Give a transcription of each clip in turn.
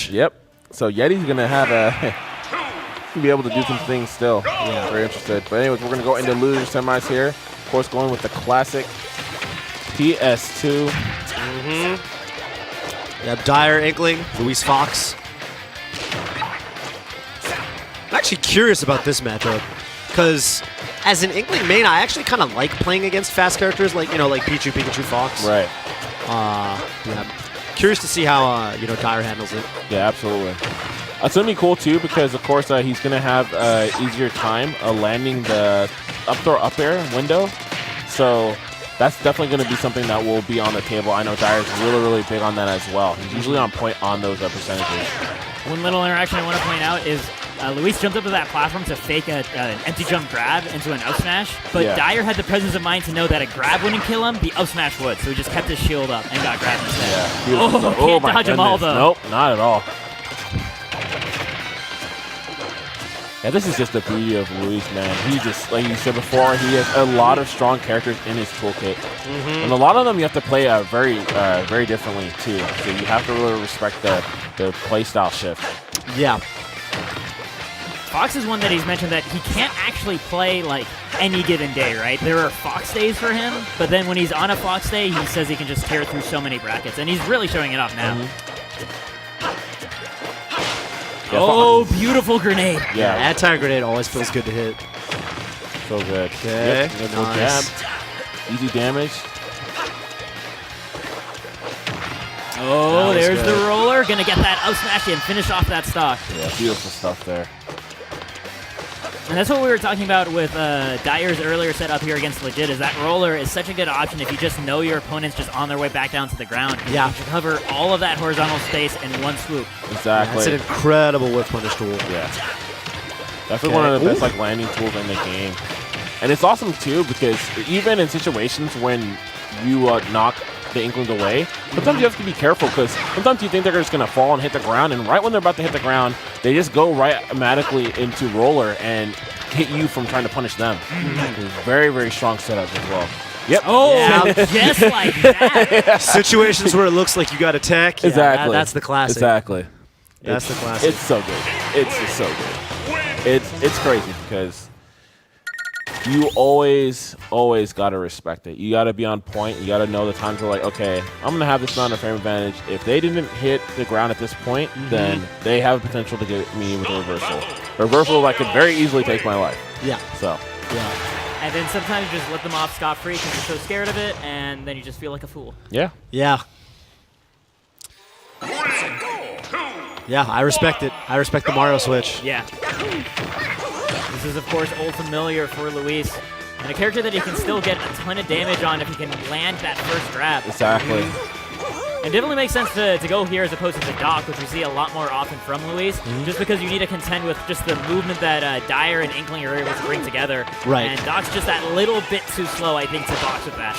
switch. Yep. So Yeti's going to have a be able to do some things still. Yeah. Very interested. But anyways, we're going to go into loser semis here. Of course, going with the classic PS2. You have Dyer, Inkling, Luis Fox. I'm actually curious about this matchup because as an Inkling main, I actually kind of like playing against fast characters like, like Pichu, Pikachu, Fox. Right. Yeah. Curious to see how, Dyer handles it. Yeah, absolutely. It's going to be cool, too, because, of course, he's going to have easier time landing the up throw up air window. So that's definitely going to be something that will be on the table. I know Dyer's really, really big on that as well. He's usually on point on those percentages. One little interaction I want to point out is Luis jumped up to that platform to fake an empty jump grab into an up smash, but Dyer had the presence of mind to know that a grab wouldn't kill him, the up smash would, so he just kept his shield up and got grabbed instead. Yeah, can't dodge them all, though. Nope, not at all. Yeah, this is just the beauty of Luis, man. He just, like you said before, he has a lot of strong characters in his toolkit. And a lot of them you have to play very differently, too. So you have to really respect the play style shift. Yeah. Fox is one that he's mentioned that he can't actually play like any given day, right? There are Fox days for him, but then when he's on a Fox day, he says he can just tear through so many brackets, and he's really showing it off now. Oh, beautiful grenade. Yeah, anti grenade always feels good to hit. So good. Okay, nice. Jab. Easy damage. Oh, there's the roller. Gonna get that up smash and finish off that stock. Yeah, beautiful stuff there. And that's what we were talking about with Dyer's earlier setup here against Legit, is that roller is such a good option if you just know your opponent's just on their way back down to the ground. Yeah. You can cover all of that horizontal space in one swoop. Exactly. That's an incredible whip punish tool. Yeah. Definitely one of the best landing tools in the game. And it's awesome, too, because even in situations when you knock the Inklings away, sometimes you have to be careful because sometimes you think they're just going to fall and hit the ground, and right when they're about to hit the ground, they just go right automatically into roller and hit you from trying to punish them. Very, very strong setup as well. Yep. Oh, yeah, just like that. Situations where it looks like you got attack. Yeah, exactly. That's the classic. Exactly. That's the classic. It's so good. It's just so good. It's crazy because you always got to respect it. You got to be on point. You got to know the times where, like, okay, I'm going to have this amount of frame advantage. If they didn't hit the ground at this point, then they have a potential to get me with a reversal. A reversal that could very easily take my life. Yeah. So. Yeah. And then sometimes you just let them off scot-free because you're so scared of it, and then you just feel like a fool. Yeah. Yeah. Yeah, I respect it. I respect the Mario switch. Yeah. This is, of course, old familiar for Luis, and a character that he can still get a ton of damage on if he can land that first grab. Exactly. It definitely makes sense to go here as opposed to the dock, which we see a lot more often from Luis, just because you need to contend with just the movement that Dyer and Inkling are able to bring together. Right. And Doc's just that little bit too slow, I think, to box with that.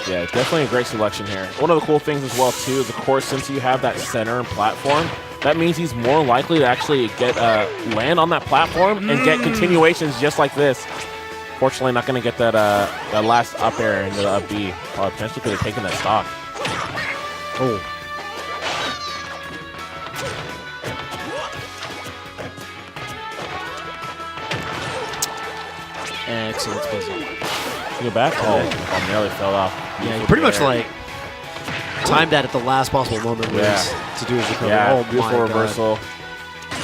Yeah, definitely a great selection here. One of the cool things as well, too, is, of course, since you have that center and platform, that means he's more likely to actually get land on that platform and get continuations just like this. Fortunately, not going to get that that last up air into the up B. Potentially could have taken that stock. Oh. Excellent puzzle. Go back? Oh, nearly fell off. Yeah, you pretty much like timed that at the last possible moment to do his recovery. Yeah, oh, beautiful reversal.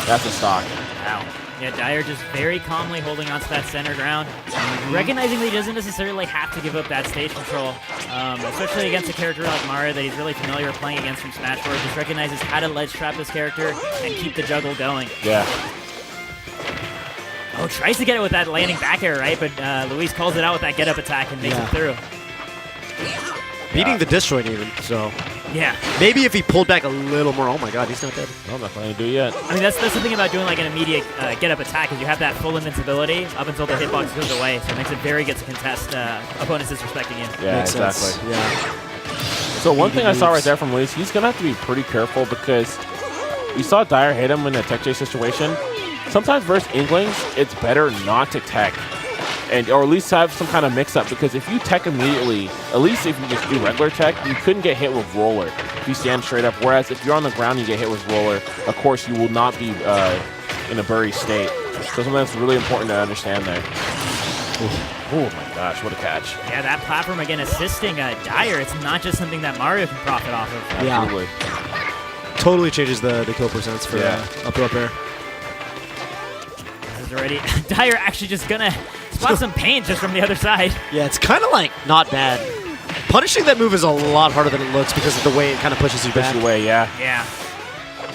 That's a stock. Wow. Yeah, Dyer just very calmly holding on to that center ground, recognizing that he doesn't necessarily have to give up that stage control, especially against a character like Mario that he's really familiar with playing against from Smash 4. Just recognizes how to ledge trap this character and keep the juggle going. Yeah. Oh, tries to get it with that landing back air, right? But Luis calls it out with that get-up attack and makes it through. Beating the disjoint even, so. Yeah. Maybe if he pulled back a little more. Oh my god, he's not dead. No, I'm not going to do it yet. I mean, that's the thing about doing like an immediate get-up attack is you have that full invincibility up until the hitbox goes away, so it makes it very good to contest opponents disrespecting you. Yeah, Makes exactly. sense. Yeah. So one thing I saw right there from Luis, he's going to have to be pretty careful because you saw Dyer hit him in a tech chase situation. Sometimes versus Inklings, it's better not to tech. or at least have some kind of mix-up, because if you tech immediately, at least if you just do regular tech, you couldn't get hit with roller if you stand straight up, whereas if you're on the ground and you get hit with roller, of course you will not be in a bury state. So something that's really important to understand there. Oh my gosh, what a catch. Yeah, that platform again assisting Dyer. It's not just something that Mario can profit off of. Absolutely. Totally changes the kill percents for up air. This is already Dyer actually just gonna spot some pain just from the other side. Yeah, it's kind of like not bad. Punishing that move is a lot harder than it looks because of the way it kind of pushes you back. Pushes you away, yeah. Yeah.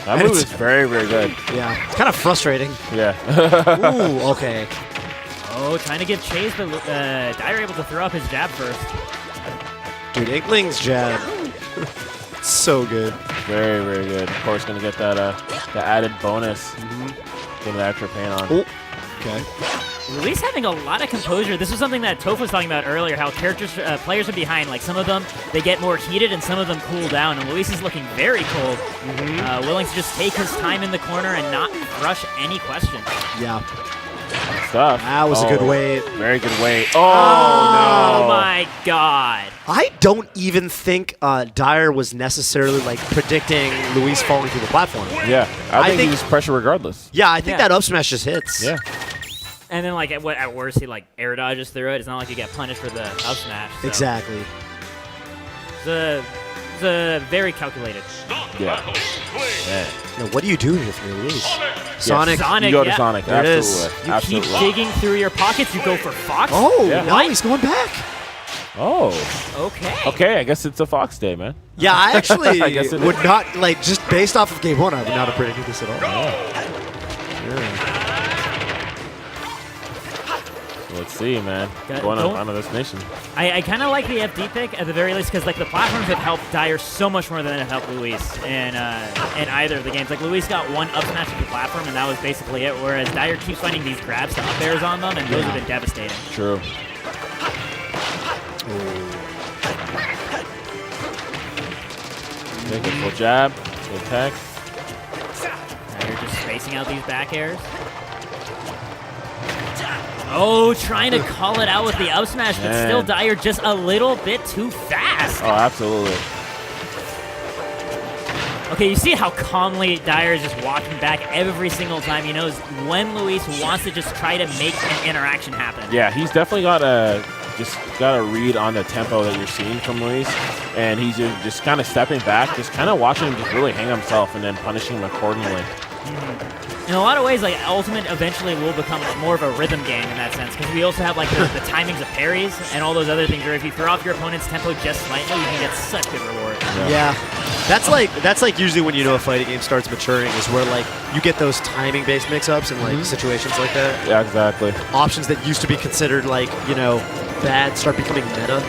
That move is very, very good. Yeah, it's kind of frustrating. Yeah. Ooh, okay. Oh, trying to give chase, but Dyer able to throw up his jab first. Dude, Inkling's jab. So good. Very, very good. Of course, going to get that the added bonus. Getting that extra pain on. Oh, okay. Luis having a lot of composure. This was something that Toph was talking about earlier, how players are behind. Like, some of them, they get more heated, and some of them cool down. And Luis is looking very cold, willing to just take his time in the corner and not rush any question. Yeah. Stuff. That was a good weight. Very good weight. Oh, no. my God. I don't even think Dyer was necessarily like predicting Luis falling through the platform. Yeah, I think he was pressure regardless. Yeah, I think that up smash just hits. Yeah. And then, like, at worst, he, like, air dodges through it. It's not like you get punished for the up smash. So. Exactly. It's a very calculated. Yeah. Now, what do you do here if you're Luis? Sonic. Sonic, you go to Sonic. There it is. Absolutely. You Absolutely. keep digging through your pockets. You go for Fox. Oh, Yeah. now he's going back. Oh. Okay. Okay, I guess it's a Fox day, man. Yeah, I actually I guess it would is. not, like, just based off of game one, I would not have predicted this at all. Yeah. Let's see, man. Going on this nation. I kind of like the FD pick at the very least because, like, the platforms have helped Dyer so much more than it helped Luis in either of the games. Like, Luis got one up smash at the platform, and that was basically it, whereas Dyer keeps finding these grabs to up airs on them, and those have been devastating. True. Take a full jab, full tech. Dyer just spacing out these back airs. Oh, trying to call it out with the up smash, but still Dyer just a little bit too fast. Oh, absolutely. Okay, you see how calmly Dyer is just walking back every single time. He knows when Luis wants to just try to make an interaction happen. Yeah, he's definitely got a read on the tempo that you're seeing from Luis, and he's just kind of stepping back, just kind of watching him just really hang himself and then punishing him accordingly. In a lot of ways, like, Ultimate eventually will become more of a rhythm game in that sense, because we also have, like, the timings of parries and all those other things where if you throw off your opponent's tempo just slightly, you can get such good reward. Yeah. That's like usually when you know a fighting game starts maturing is where, like, you get those timing-based mix-ups and, like, situations like that. Yeah, exactly. Options that used to be considered, like, you know, bad start becoming meta.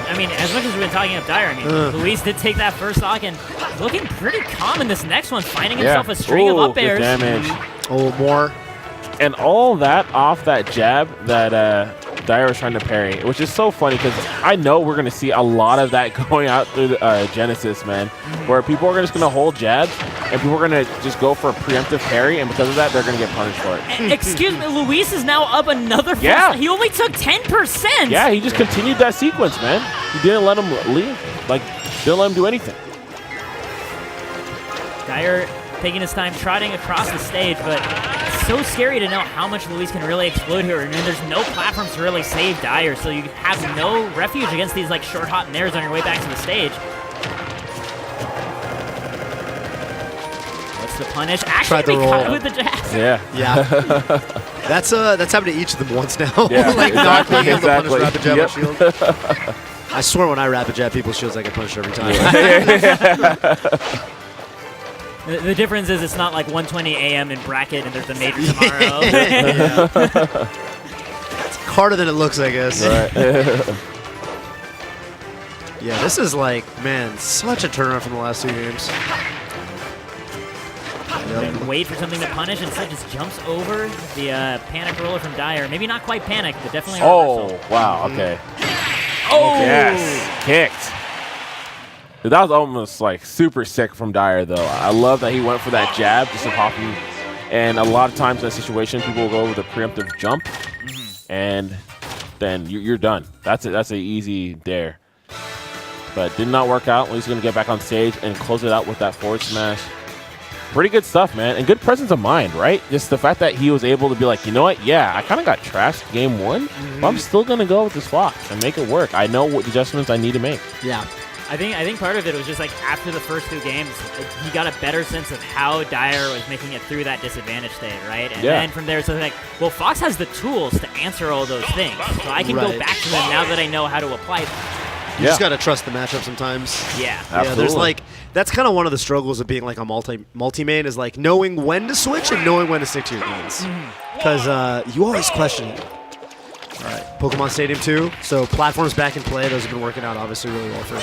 I mean, as much as we've been talking up Dyer, I mean, Luis did take that first stock and looking pretty calm in this next one, finding himself a string of up airs. Good damage. Oh, more. And all that off that jab that Dyer was trying to parry, which is so funny because I know we're going to see a lot of that going out through the Genesis, man, where people are just going to hold jabs and people are going to just go for a preemptive parry, and because of that, they're going to get punished for it. Excuse me, Luis is now up another full Yeah. He only took 10%. Yeah, he just continued that sequence, man. He didn't let him leave. Like, didn't let him do anything. Dyer taking his time trotting across the stage, but it's so scary to know how much Luis can really explode here. And there's no platforms to really save Dyer, so you have no refuge against these, like, short hop nairs on your way back to the stage. What's the punish? Actually, they caught with the jab. Yeah. Yeah. That's happened to each of them once now. Yeah, like, not being able to exactly. punish rapid jab Yep. or shield. I swear when I rapid jab people's shields, I get punished every time. The difference is it's not like 1:20 a.m. in bracket and there's a major tomorrow. It's harder than it looks, I guess. Right. Yeah, this is like, man, such a turnaround from the last two games. Yep. Wait for something to punish, instead just jumps over the panic roller from Dyer. Maybe not quite panic, but definitely a reversal. Wow, okay. Oh! Yes, kicked. Dude, that was almost like super sick from Dyer, though. I love that he went for that jab just to pop him And a lot of times in that situation, people will go with a preemptive jump, and then you're done. That's it. That's an easy dare. But did not work out. Luis is going to get back on stage and close it out with that forward smash. Pretty good stuff, man. And good presence of mind, right? Just the fact that he was able to be like, you know what? Yeah, I kind of got trashed game 1, but I'm still going to go with this Fox and make it work. I know what adjustments I need to make. Yeah. I think part of it was just like after the first 2 games, he got a better sense of how Dyer was making it through that disadvantage state, right? And then from there, it's like, well, Fox has the tools to answer all those things, so I can go back to them now that I know how to apply them. You just got to trust the matchup sometimes. Yeah. Yeah, there's like, that's kind of one of the struggles of being like a multi-main is like knowing when to switch and knowing when to stick to your games. Because you always question it. All right, Pokemon Stadium 2. So platforms back in play. Those have been working out obviously really well for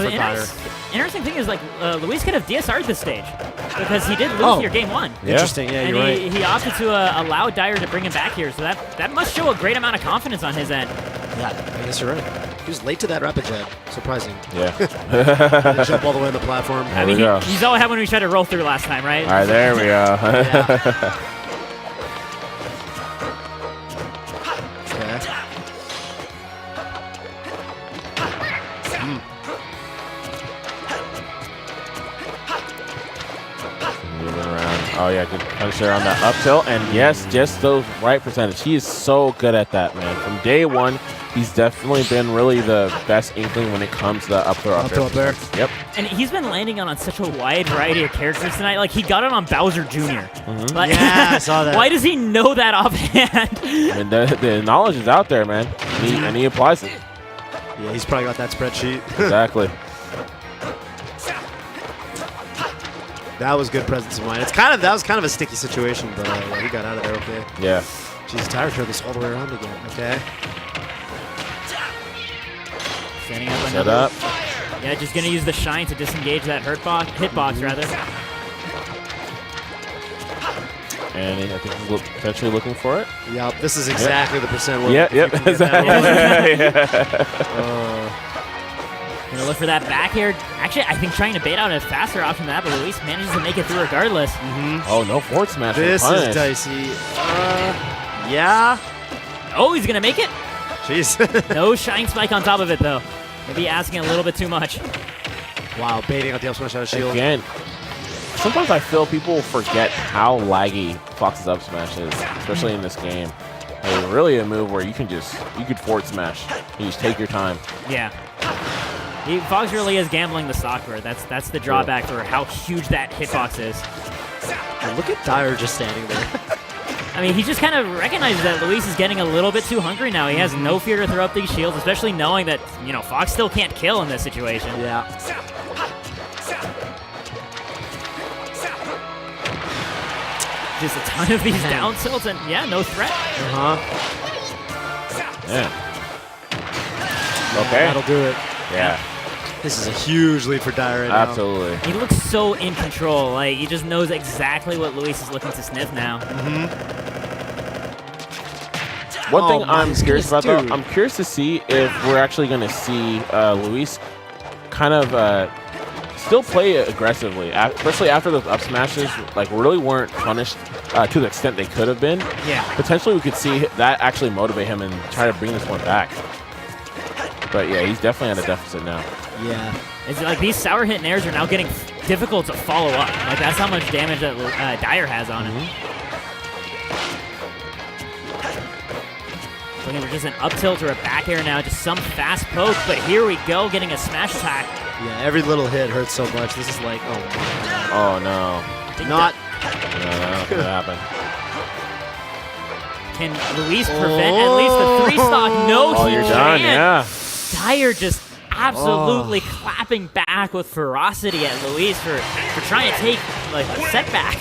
Dyer. Interesting thing is like Luis could have DSR'd this stage because he did lose here game 1. Yeah. Interesting. Yeah, you're right. He opted to allow Dyer to bring him back here, so that must show a great amount of confidence on his end. Yeah, I guess you're right. He was late to that rapid jab. Surprising. Yeah. Didn't jump all the way on the platform. I mean, he's all had when we tried to roll through last time, right? All right, there we go. Yeah. Moving around. Oh, yeah, good punish there on that up tilt. And yes, just those right percentage. He is so good at that, man. From day 1, he's definitely been really the best Inkling when it comes to the up throw up there. Yep. And he's been landing on such a wide variety of characters tonight. Like, he got it on Bowser Jr. Like, yeah, I saw that. Why does he know that offhand? And the knowledge is out there, man. And he applies it. Yeah, he's probably got that spreadsheet. Exactly. That was good presence of mind. That was kind of a sticky situation, but he got out of there okay. Yeah. Jeez, Dyer turned this all the way around again. Okay. Setting up Set up. Yeah, just gonna use the shine to disengage that hitbox rather. And I think he's potentially looking for it. Yep, this is exactly the percent where Yep. Gonna look for that back air. Actually, I think trying to bait out a faster option than that, but Luis manages to make it through regardless. Oh, no forward smash. This is dicey. Yeah. Oh, he's gonna make it. Jeez. No shine spike on top of it, though. Maybe asking a little bit too much. Wow, baiting out the up smash out of shield. Again, sometimes I feel people forget how laggy Fox's up smash is, especially in this game. Like, really a move where you could forward smash. You just take your time. Yeah. Fox really is gambling the stock for it. That's the drawback for how huge that hitbox is. And look at Dyer just standing there. I mean, he just kind of recognizes that Luis is getting a little bit too hungry now. He has no fear to throw up these shields, especially knowing that, Fox still can't kill in this situation. Yeah. Just a ton of these down tilts, and yeah, no threat. Yeah. Okay. That'll do it. Yeah. This is a huge lead for Dyer right now. Absolutely. He looks so in control. Like, he just knows exactly what Luis is looking to sniff now. One thing I'm curious about, though, I'm curious to see if we're actually going to see Luis kind of still play aggressively, especially after those up smashes, like, really weren't punished to the extent they could have been. Yeah. Potentially we could see that actually motivate him and try to bring this one back. But yeah, he's definitely at a deficit now. Yeah. It's like these sour hit nairs are now getting difficult to follow up. Like, that's how much damage that Dyer has on him. Looking for just an up tilt or a back air now, just some fast poke, but here we go, getting a smash attack. Yeah, every little hit hurts so much. This is like, oh my. Oh no. Not. No, that could happen. Can Luis prevent at least the 3-stock? No, he you're can't. done, yeah. Dyer just absolutely clapping back with ferocity at Luis for trying to take like a setback.